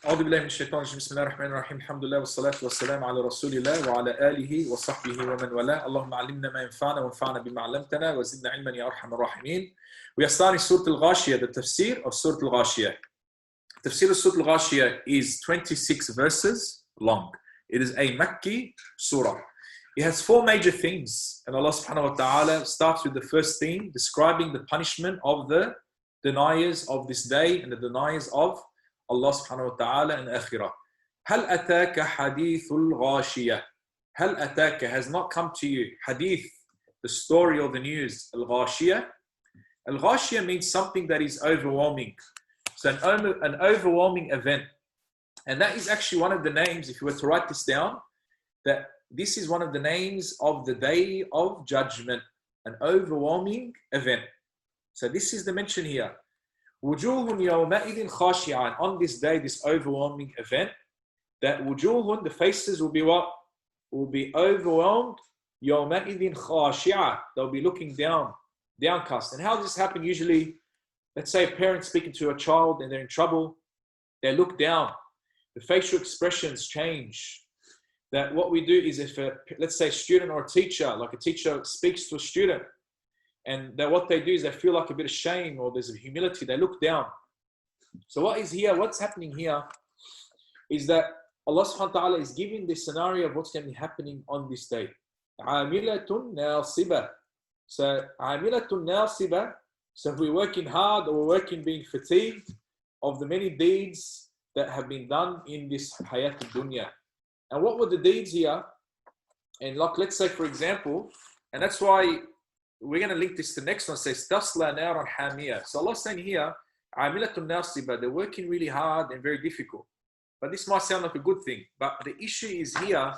أعوذ بالله من الشيطان الرجيم بسم الله الرحمن الرحيم الحمد لله والصلاة والسلام على رسول الله وعلى آله وصحبه ومن والاه اللهم علمنا ما ينفعنا وانفعنا بما علمتنا وزدنا علما يا أرحم الراحمين. We are starting Surah al-Ghaashiyah, the Tafseer of Surah al-Ghaashiyah. Tafseer of Surah al-Ghaashiyah is 26 verses long. It is a Makki surah. It has four major themes, and Allah subhanahu wa ta'ala starts with the first theme, describing the punishment of the deniers of this day and the deniers of Allah subhanahu wa ta'ala and akhirah. هل أتاك حديث الغاشية. هل أتاك has not come to you. Hadith, the story or the news. al-Ghaashiyah. Al-Ghaashiyah means something that is overwhelming. So an overwhelming event. And that is actually one of the names, if you were to write this down, that this is one of the names of the day of judgment. An overwhelming event. So this is the mention here. وُجُوهٌ يَوْمَئِذٍ خَاشِعًا. On this day, this overwhelming event, that wujuhun, the faces will be what? Will be overwhelmed. يَوْمَئِذٍ خَاشِعًا. They'll be looking down, downcast. And how does this happen? Usually, let's say a parent speaking to a child and they're in trouble, they look down. The facial expressions change. That what we do is if, let's say a student or a teacher, like a teacher speaks to a student, and that what they do is they feel like a bit of shame or there's a humility, they look down. So what is here, what's happening here is that Allah subhanahu wa ta'ala is giving this scenario of what's going to be happening on this day. عَامِلَةٌ نَاصِبَةٌ. So عَامِلَةٌ نَاصِبَةٌ. So if we're working hard or we're working being fatigued of the many deeds that have been done in this hayat dunya. And what were the deeds here? And like, let's say for example, and that's why we're going to link this to the next one. It says, Tasla naran hamiyah. So Allah's saying here, Amilatun nasiba, they're working really hard and very difficult. But this might sound like a good thing. But the issue is here,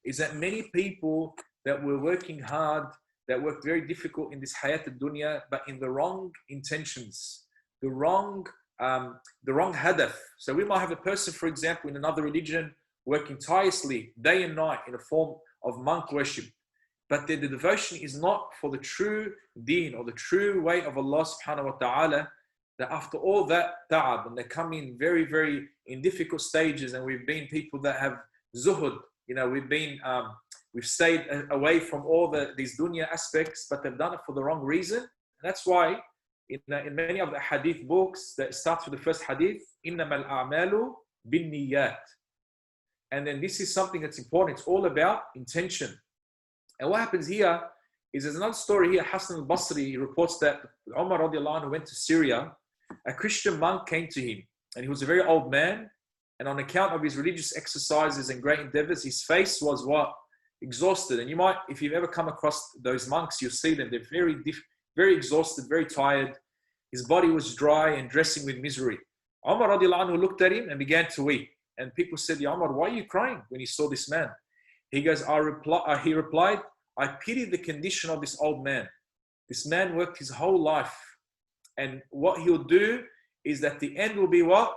is that many people that were working hard, that worked very difficult in this hayat dunya, but in the wrong intentions, the wrong hadaf. So we might have a person, for example, in another religion, working tirelessly, day and night, in a form of monk worship. But the devotion is not for the true deen or the true way of Allah subhanahu wa ta'ala, that after all that ta'ab, and they come in very, very in difficult stages, and we've been people that have zuhud, we've stayed away from all these dunya aspects, but they've done it for the wrong reason. And that's why in many of the hadith books that starts with the first hadith, إِنَّمَا الْأَعْمَالُ بِالنِّيَّاتِ. And then this is something that's important. It's all about intention. And what happens here is there's another story here. Hassan al-Basri reports that Umar radiallahu anhu went to Syria. A Christian monk came to him, and he was a very old man. And on account of his religious exercises and great endeavors, his face was what? Exhausted. And you might, if you've ever come across those monks, you'll see them. They're very exhausted, very tired. His body was dry and dressing with misery. Umar radiallahu anhu looked at him and began to weep. And people said, Ya Umar, why are you crying when you saw this man? He goes, he replied, I pity the condition of this old man. This man worked his whole life. And what he'll do is that the end will be what?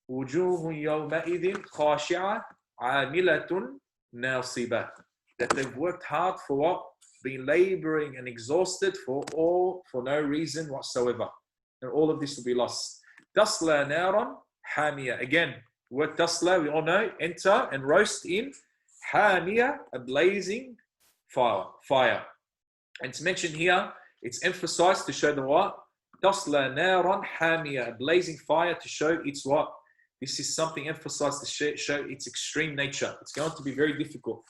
وُجُوهٌ يَوْمَئِذٍ خَاشِعَةٌ عَامِلَةٌ نَاصِبَةٌ. That they've worked hard for what? Been laboring and exhausted for no reason whatsoever. And all of this will be lost. تَصْلَى نَارًا حَامِيَةٌ. Again, the word tasla, we all know, enter and roast in. Hamiyah, a blazing fire. And it's mentioned here, it's emphasized to show the what? Tasla naran hamiyah, a blazing fire, to show it's what? This is something emphasized to show its extreme nature. It's going to be very difficult.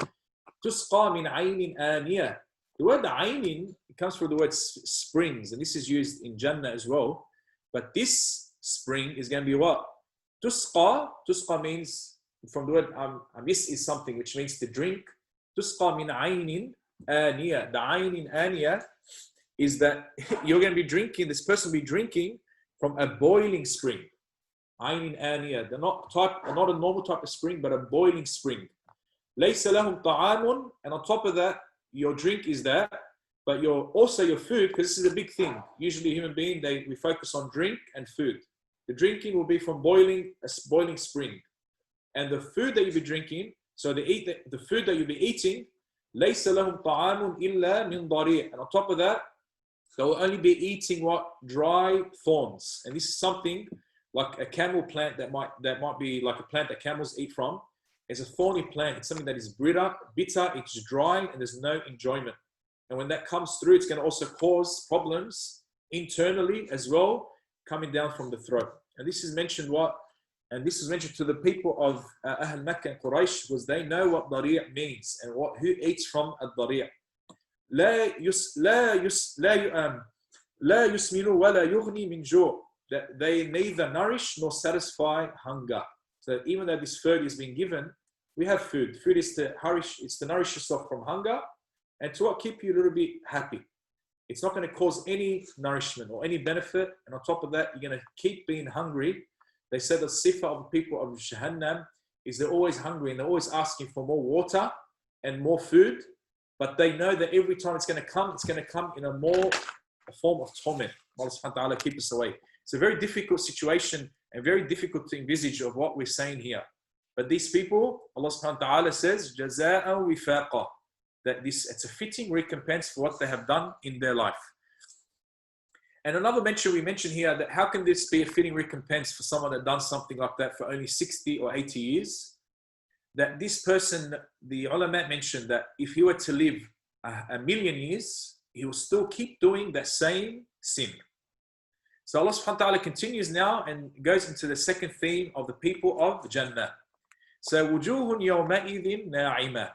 Tusqa min aynin aniyah. The word aynin, it comes from the word springs, and this is used in Jannah as well. But this spring is going to be what? Tusqa means, from the word amis is something which means to drink. Tusqa min aynin aniyah. The aynin aniyah is that you're going to be drinking, this person will be drinking from a boiling spring. Aynin aniyah. They're not a normal type of spring, but a boiling spring. Laysa lahum ta'amun. And on top of that, your drink is that, but your food, because this is a big thing. Usually human being, we focus on drink and food. The drinking will be from a boiling spring. And the food that you'll be drinking, so the food that you'll be eating, لَيْسَ لَهُمْ طَعَامٌ إِلَّا مِنْ ضَرِيعٍ. And on top of that, they will only be eating what? Dry thorns. And this is something like a camel plant that might be like a plant that camels eat from, is a thorny plant. It's something that is bitter, it's dry, and there's no enjoyment. And when that comes through, it's going to also cause problems internally as well, coming down from the throat. And this is mentioned this is mentioned to the people of Ahl Makkah and Quraysh, because they know what dari' means and who eats from al-dari'. لا يسمن ولا يغني من جوع. That they neither nourish nor satisfy hunger. So even though this food is being given, we have food. Food is to nourish yourself from hunger and to what keep you a little bit happy. It's not going to cause any nourishment or any benefit. And on top of that, you're going to keep being hungry. They said the sifa of the people of Jahannam is they're always hungry and they're always asking for more water and more food. But they know that every time it's going to come in a form of torment. Allah subhanahu wa ta'ala keep us away. It's a very difficult situation and very difficult to envisage of what we're saying here. But these people, Allah subhanahu wa ta'ala says, جَزَاءً وِفَاقًا, that it's a fitting recompense for what they have done in their life. And another mention we mentioned here, that how can this be a fitting recompense for someone that done something like that for only 60 or 80 years? That this person, the ulama mentioned that if he were to live a million years, he will still keep doing that same sin. So Allah subhanahu wa ta'ala continues now and goes into the second theme of the people of Jannah. So وُجُوهٌ يَوْمَئِذٍ نَاعِمَةٌ.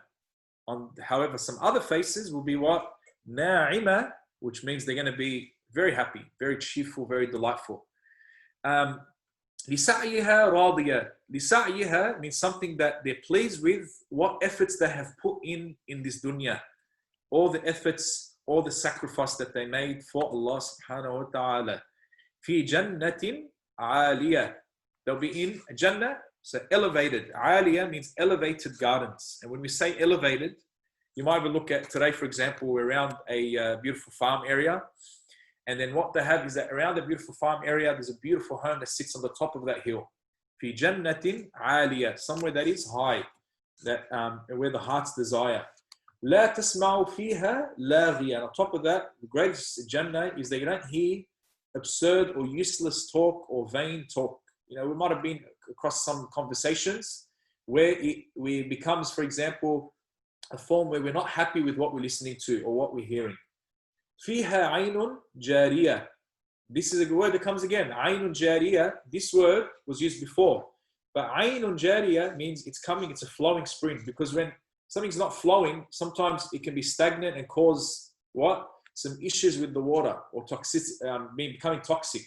However, some other faces will be what? Na'ima, which means they're going to be very happy, very cheerful, very delightful. لِسَعْيِهَا رَاضِيَةٌ. لِسَعْيِهَا means something that they're pleased with, what efforts they have put in this dunya. All the efforts, all the sacrifice that they made for Allah subhanahu wa ta'ala. فِي جَنَّةٍ عَالِيَةٍ. They'll be in Jannah, so elevated. Aliyah means elevated gardens. And when we say elevated, you might even look at today, for example, we're around a beautiful farm area. And then what they have is that around the beautiful farm area, there's a beautiful home that sits on the top of that hill. فِي جَنَّةٍ عَالِيَةٍ. Somewhere that is high, that where the heart's desire. لَا تَسْمَعُ فِيهَا لَاغِيًا. And on top of that, the greatest Jannah is that you don't hear absurd or useless talk or vain talk. You know, we might have been across some conversations where it becomes, for example, a form where we're not happy with what we're listening to or what we're hearing. فِيهَا عَيْنٌ جَارِيَةٌ. This is a word that comes again. عَيْنٌ جَارِيَةٌ. This word was used before. But عَيْنٌ جَارِيَةٌ means it's a flowing spring. Because when something's not flowing, sometimes it can be stagnant and cause what? Some issues with the water or becoming toxic.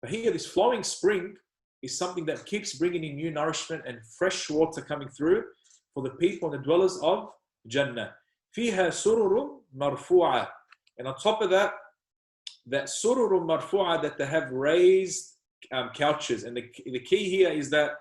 But here, this flowing spring is something that keeps bringing in new nourishment and fresh water coming through for the people and the dwellers of Jannah. فِيهَا سُرُرٌ مَرْفُوعَةٌ. And on top of that, that سُرُرٌ مَرْفُوعَةٌ, that they have raised couches. And the key here is that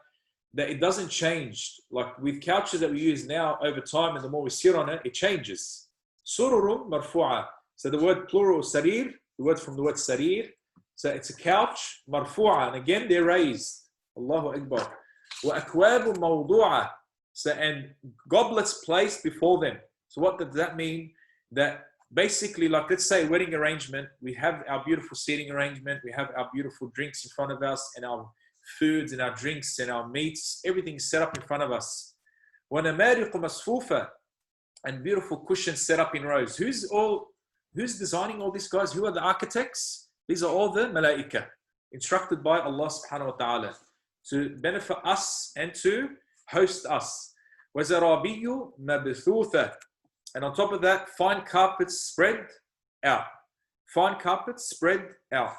it doesn't change. Like with couches that we use now over time, and the more we sit on it, it changes. سُرُرٌ مَرْفُوعَةٌ. So the word plural, sarir, the word from the word sarir. So it's a couch, marfu'a, and again they're raised. Allahu Akbar. وَأَكْوَابٌ مَوْضُوعَةٌ. So, and goblets placed before them. So what does that mean? That basically, like let's say a wedding arrangement, we have our beautiful seating arrangement, we have our beautiful drinks in front of us, and our foods and our drinks and our meats, everything set up in front of us. وَنَمَارِقُ مَصْفُوفَةٌ. And beautiful cushions set up in rows. Who's designing all these guys? Who are the architects? These are all the malaika, instructed by Allah subhanahu wa ta'ala to benefit us and to host us. وَزَرَابِيُّ مَبْثُوثَةٌ. And on top of that, fine carpets spread out. Fine carpets spread out.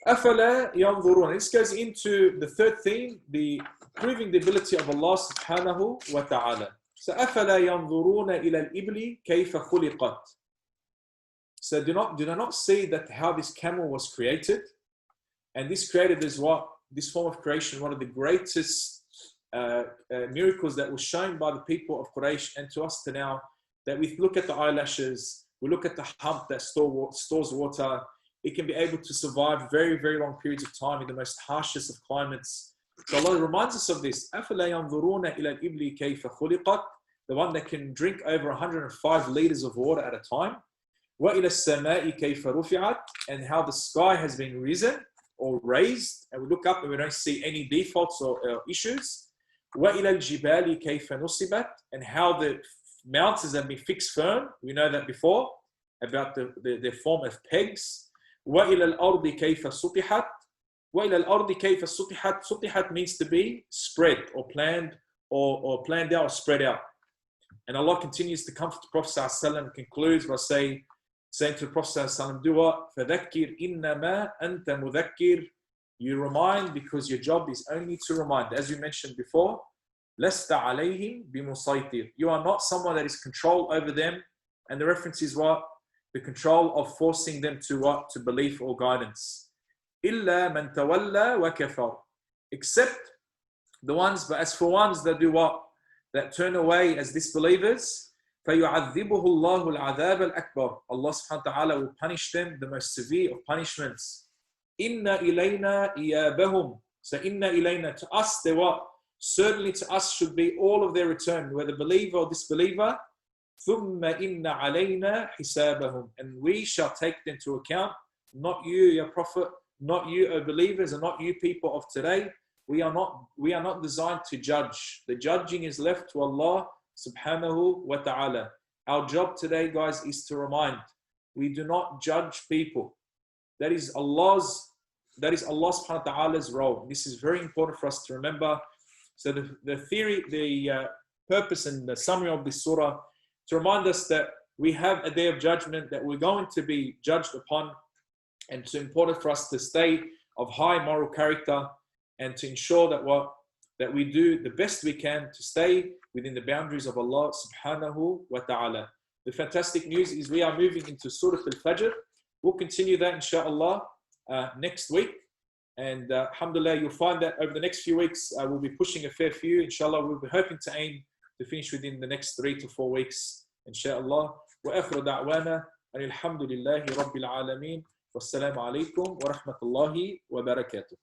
أَفَلَا يَنْظُرُونَ. This goes into the third theme, the proving the ability of Allah subhanahu wa ta'ala. So أَفَلَا يَنْظُرُونَ إِلَى الْإِبْلِ كَيْفَ خُلِقَتْ. So do not see that how this camel was created, and this created is what this form of creation, one of the greatest miracles that was shown by the people of Quraysh and to us to now, that we look at the eyelashes, we look at the hump that stores water. It can be able to survive very, very long periods of time in the most harshest of climates. So Allah reminds us of this. أَفَلَا يَنْظُرُونَ إِلَى الْإِبْلِ كَيْفَ خُلِقَتْ. The one that can drink over 105 liters of water at a time. وَإِلَى السَّمَاءِ كَيْفَ رُفِعَتْ. And how the sky has been risen. or raised, and we look up and we don't see any defaults or issues. وَإِلَى الْجِبَالِ كَيْفَ نُصِبَتْ, and how the mountains have been fixed firm. We know that before, about the form of pegs. وَإِلَى الْأَرْضِ كَيْفَ سُطِحَتْ. وَإِلَى الْأَرْضِ كَيْفَ سُطِحَتْ. سُطِحَتْ means to be spread or planned or planned out or spread out. And Allah continues to comfort the Prophet ﷺ, concludes by saying to the Prophet ﷺ, do what? فَذَكِّرْ إِنَّمَا أَنْتَ مُذَكِّرْ. You remind because your job is only to remind. As we mentioned before, لَسْتَ عَلَيْهِمْ بِمُصَيْطِرْ. You are not someone that is control over them. And the reference is what? The control of forcing them to what? To belief or guidance. إِلَّا مَنْ تَوَلَّى وَكَفَرْ. Except the ones, but as for ones that do what? That turn away as disbelievers, فَيُعَذِّبُهُ اللَّهُ الْعَذَابَ الْأَكْبَرِ. Allah subhanahu wa ta'ala will punish them the most severe of punishments. Inna ilayna iyabahum. So inna ilayna, to us they what? Certainly to us should be all of their return, whether believer or disbeliever. Thumma inna alayna hisabahum. And we shall take them to account. Not you, ya Prophet, not you, O believers, and not you people of today. We are not designed to judge. The judging is left to Allah subhanahu wa ta'ala. Our job today, guys, is to remind. We do not judge people. That is Allah subhanahu wa ta'ala's role. This is very important for us to remember. So the purpose and the summary of this surah, to remind us that we have a day of judgment, that we're going to be judged upon, and it's important for us to stay of high moral character and to ensure that we do the best we can to stay within the boundaries of Allah subhanahu wa ta'ala. The fantastic news is we are moving into Surah Al-Fajr. We'll continue that inshallah next week. And alhamdulillah, you'll find that over the next few weeks, we'll be pushing a fair few. Inshallah, we'll be hoping to aim to finish within the next 3 to 4 weeks. Inshallah. Wa akhiru da'wana alhamdulillahi rabbil alameen. Wassalamu alaikum wa rahmatullahi wa barakatuh.